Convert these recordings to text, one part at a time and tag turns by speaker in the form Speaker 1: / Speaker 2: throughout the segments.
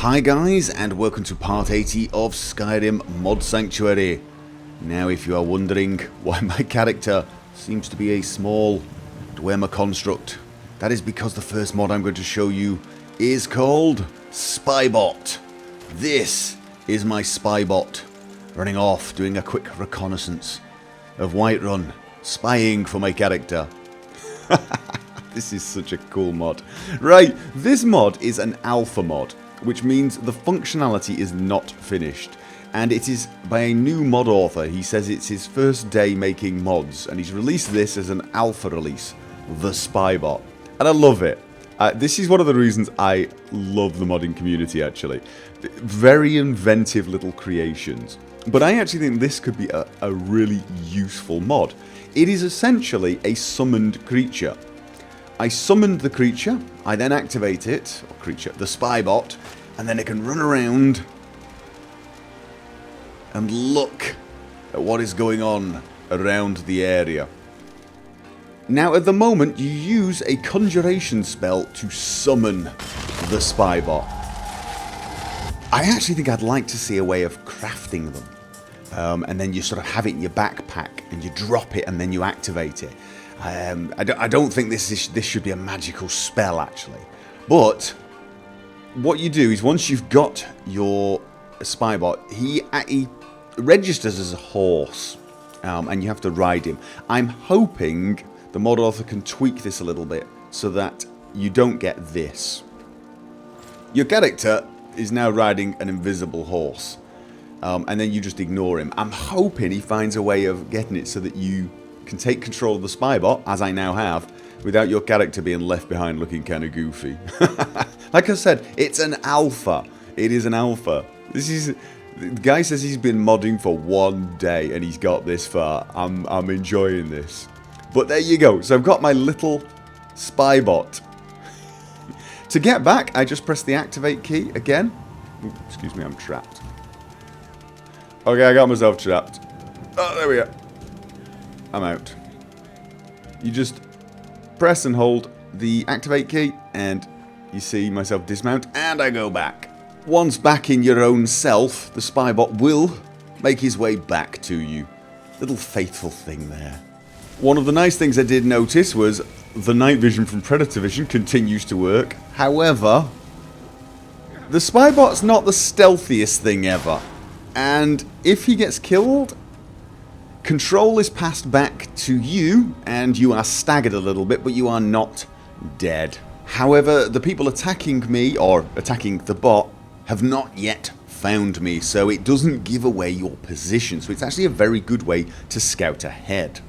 Speaker 1: Hi guys, and welcome to part 80 of Skyrim Mod Sanctuary. Now if you are wondering why my character seems to be a small Dwemer construct, that is because the first mod I'm going to show you is called Spybot. This is my Spybot, running off doing a quick reconnaissance of Whiterun, spying for my character. This is such a cool mod. Right, this mod is an alpha mod, which means the functionality is not finished, and it is by a new mod author. He says it's his first day making mods, and he's released this as an alpha release, the Spybot, and I love it. This is one of the reasons I love the modding community, actually. Very inventive little creations, but I actually think this could be a really useful mod. It is essentially a summoned creature. I summoned the creature, I then activate it, or creature, the Spybot, and then it can run around and look at what is going on around the area. Now at the moment you use a conjuration spell to summon the Spybot. I actually think I'd like to see a way of crafting them. And then you sort of have it in your backpack and you drop it and then you activate it. I don't think this should be a magical spell, actually. But what you do is once you've got your Spybot, he registers as a horse, and you have to ride him. I'm hoping the mod author can tweak this a little bit so that you don't get this. Your character is now riding an invisible horse, and then you just ignore him. I'm hoping he finds a way of getting it so that you can take control of the Spybot, as I now have, without your character being left behind looking kind of goofy. Like I said, it's an alpha. It is an alpha. The guy says he's been modding for one day and he's got this far. I'm enjoying this. But there you go. So I've got my little Spybot. To get back, I just press the activate key again. Ooh, excuse me, I'm trapped. Okay, I got myself trapped. Oh, there we go. I'm out. You just press and hold the activate key and you see myself dismount and I go back. Once back in your own self, the Spybot will make his way back to you. Little faithful thing there. One of the nice things I did notice was the night vision from Predator Vision continues to work. However, the Spybot's not the stealthiest thing ever. And if he gets killed, control is passed back to you, and you are staggered a little bit, but you are not dead. However, the people attacking me, or attacking the bot, have not yet found me, so it doesn't give away your position, so it's actually a very good way to scout ahead.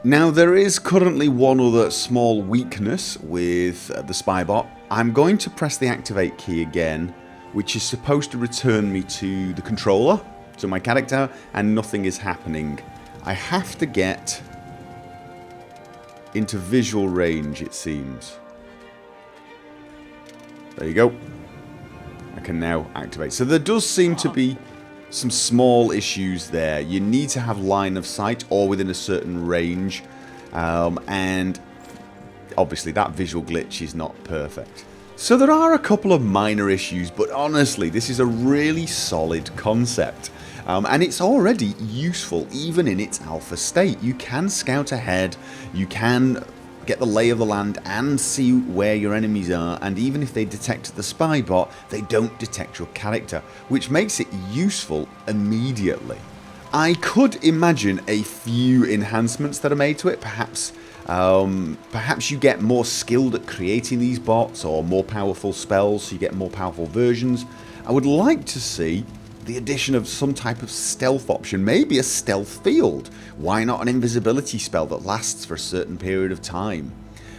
Speaker 1: Now, there is currently one other small weakness with the Spybot. I'm going to press the activate key again, which is supposed to return me to the controller, to my character, and nothing is happening. I have to get into visual range, it seems. There you go. I can now activate. So there does seem to be some small issues there. You need to have line of sight or within a certain range. And obviously that visual glitch is not perfect. So there are a couple of minor issues, but honestly, this is a really solid concept. And it's already useful even in its alpha state. You can scout ahead, you can get the lay of the land and see where your enemies are, and even if they detect the Spybot, they don't detect your character, which makes it useful immediately. I could imagine a few enhancements that are made to it. Perhaps you get more skilled at creating these bots, or more powerful spells so you get more powerful versions. I would like to see the addition of some type of stealth option, maybe a stealth field. Why not an invisibility spell that lasts for a certain period of time,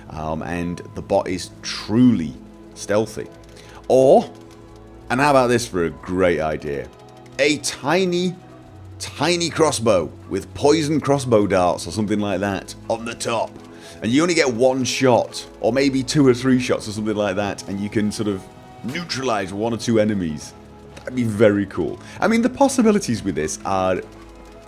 Speaker 1: and the bot is truly stealthy? Or, and how about this for a great idea, a tiny crossbow with poison crossbow darts or something like that on the top, and you only get one shot, or maybe 2 or 3 shots or something like that, and you can sort of neutralize 1 or 2 enemies. That'd be very cool. I mean, the possibilities with this are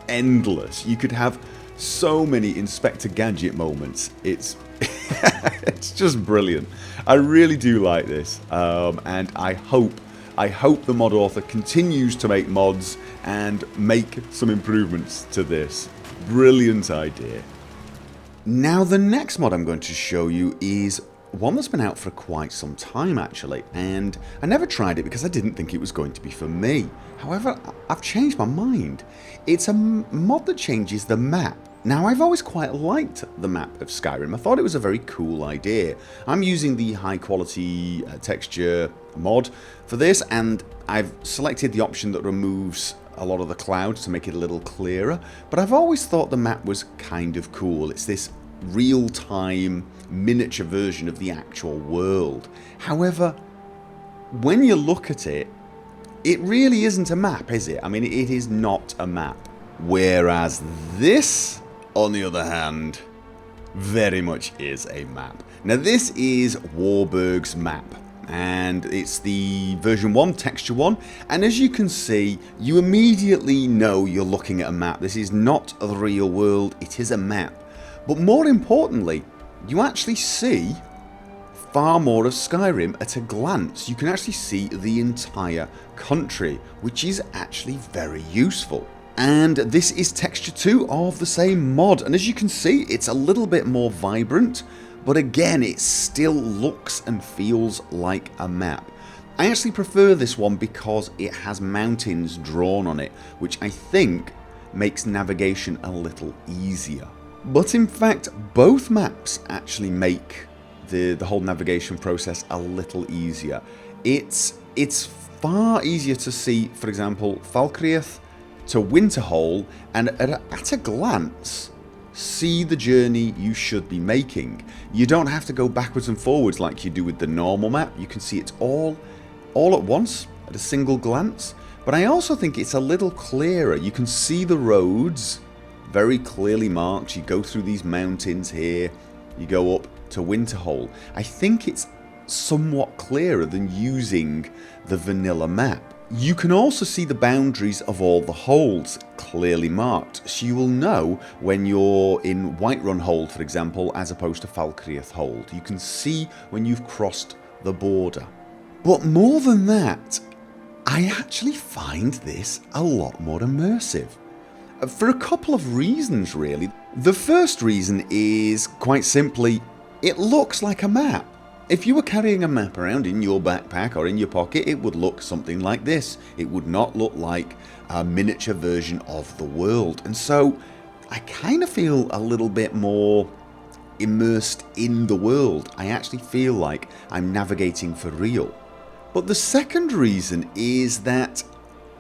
Speaker 1: endless. You could have so many Inspector Gadget moments. It's it's just brilliant. I really do like this, and I hope I hope the mod author continues to make mods and make some improvements to this. Brilliant idea. Now the next mod I'm going to show you is one that's been out for quite some time actually, and I never tried it because I didn't think it was going to be for me. However, I've changed my mind. It's a mod that changes the map. Now, I've always quite liked the map of Skyrim. I thought it was a very cool idea. I'm using the high quality texture mod for this, and I've selected the option that removes a lot of the clouds to make it a little clearer, but I've always thought the map was kind of cool. It's this real-time miniature version of the actual world. However, when you look at it, it really isn't a map, is it? I mean, it is not a map. Whereas this, on the other hand, very much is a map. Now this is Warburgs' map, and it's the version 1, texture 1, and as you can see, you immediately know you're looking at a map. This is not the real world, it is a map. But more importantly, you actually see far more of Skyrim at a glance. You can actually see the entire country, which is actually very useful. And this is texture 2 of the same mod, and as you can see, it's a little bit more vibrant, but again, it still looks and feels like a map. I actually prefer this one because it has mountains drawn on it, which I think makes navigation a little easier. But in fact, both maps actually make the whole navigation process a little easier. It's far easier to see, for example, Falkreath to Winterhold, and at a glance, see the journey you should be making. You don't have to go backwards and forwards like you do with the normal map. You can see it all at once at a single glance. But I also think it's a little clearer. You can see the roads very clearly marked. You go through these mountains here, you go up to Winterhold. I think it's somewhat clearer than using the vanilla map. You can also see the boundaries of all the holds clearly marked, so you will know when you're in Whiterun Hold, for example, as opposed to Falkreath Hold. You can see when you've crossed the border. But more than that, I actually find this a lot more immersive. For a couple of reasons, really. The first reason is, quite simply, it looks like a map. If you were carrying a map around in your backpack or in your pocket, it would look something like this. It would not look like a miniature version of the world. And so, I kind of feel a little bit more immersed in the world. I actually feel like I'm navigating for real. But the second reason is that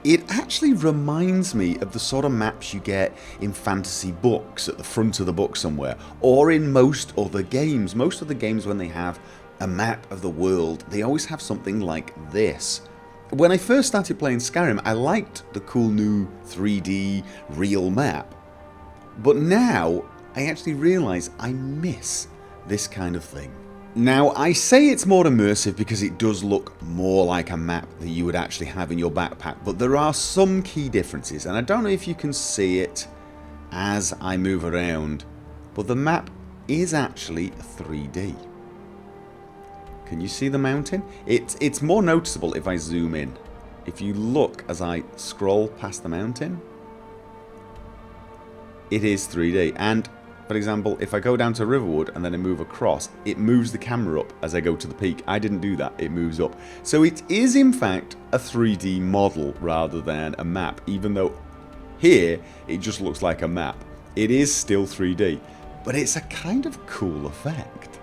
Speaker 1: it actually reminds me of the sort of maps you get in fantasy books at the front of the book somewhere, or in most other games. Most of the games, when they have a map of the world, they always have something like this. When I first started playing Skyrim, I liked the cool new 3D real map. But now, I actually realise I miss this kind of thing. Now, I say it's more immersive because it does look more like a map that you would actually have in your backpack, but there are some key differences, and I don't know if you can see it as I move around, but the map is actually 3D. Can you see the mountain? It's more noticeable if I zoom in. If you look as I scroll past the mountain, it is 3D, and for example, if I go down to Riverwood and then I move across, it moves the camera up as I go to the peak. I didn't do that, it moves up. So it is in fact a 3D model rather than a map, even though here it just looks like a map. It is still 3D, but it's a kind of cool effect.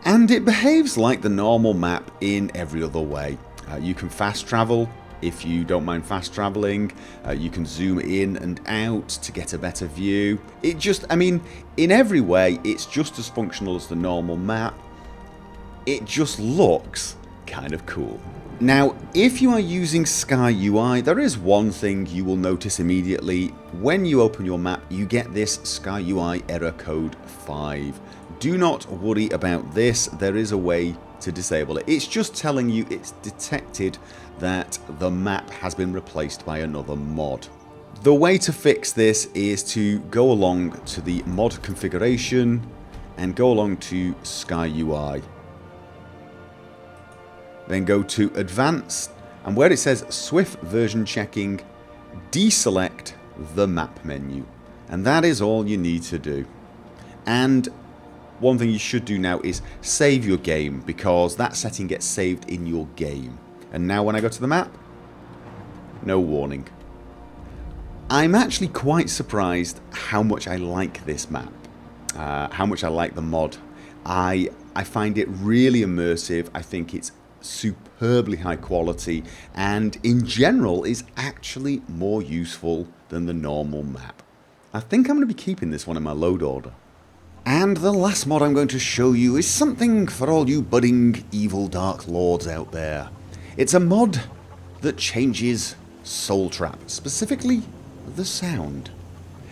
Speaker 1: And it behaves like the normal map in every other way. You can fast travel. If you don't mind fast travelling, you can zoom in and out to get a better view. It just, I mean, in every way, it's just as functional as the normal map. It just looks kind of cool. Now, if you are using Sky UI, there is one thing you will notice immediately. When you open your map, you get this Sky UI error code 5. Do not worry about this. There is a way to disable it. It's just telling you it's detected that the map has been replaced by another mod. The way to fix this is to go along to the mod configuration and go along to Sky UI. Then go to Advanced And where it says Swift version checking, deselect the map menu. And that is all you need to do. And one thing you should do now is save your game, because that setting gets saved in your game. And now when I go to the map, no warning. I'm actually quite surprised how much I like this map. How much I like the mod. I find it really immersive. I think it's superbly high quality, and in general is actually more useful than the normal map. I think I'm going to be keeping this one in my load order. And the last mod I'm going to show you is something for all you budding evil dark lords out there. It's a mod that changes Soultrap, specifically the sound.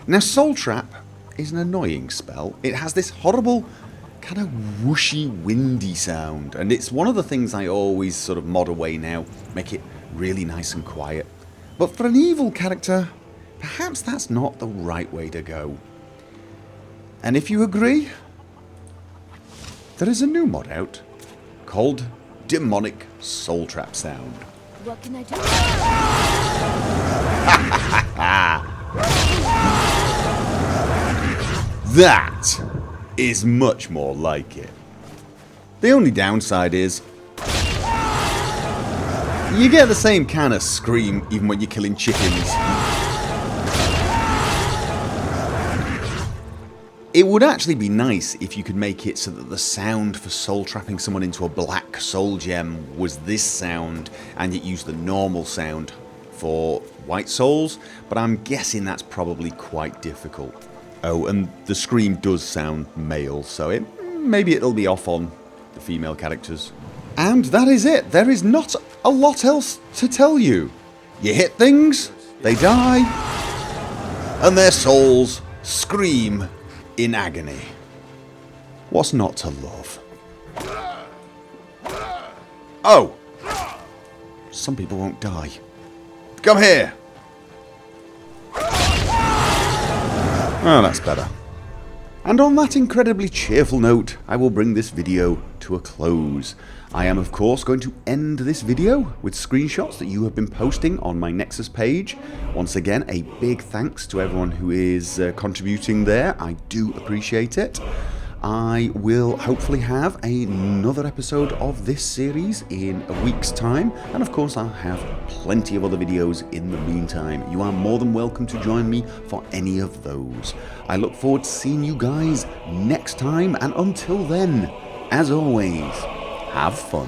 Speaker 1: Now Soultrap is an annoying spell. It has this horrible kind of whooshy, windy sound, and it's one of the things I always sort of mod away now, make it really nice and quiet. But for an evil character, perhaps that's not the right way to go. And if you agree, there is a new mod out called Demonic Soultrap Sound.
Speaker 2: What can I do?
Speaker 1: That is much more like it. The only downside is you get the same kind of scream even when you're killing chickens. It would actually be nice if you could make it so that the sound for soul trapping someone into a black soul gem was this sound, and it used the normal sound for white souls, but I'm guessing that's probably quite difficult. Oh, and the scream does sound male, so maybe it'll be off on the female characters. And that is it. There is not a lot else to tell you. You hit things, they die, and their souls scream in agony. What's not to love? Oh! Some people won't die. Come here! Oh, that's better. And on that incredibly cheerful note, I will bring this video to a close. I am, of course, going to end this video with screenshots that you have been posting on my Nexus page. Once again, a big thanks to everyone who is contributing there. I do appreciate it. I will hopefully have another episode of this series in a week's time, and of course I'll have plenty of other videos in the meantime. You are more than welcome to join me for any of those. I look forward to seeing you guys next time, and until then, as always, have fun.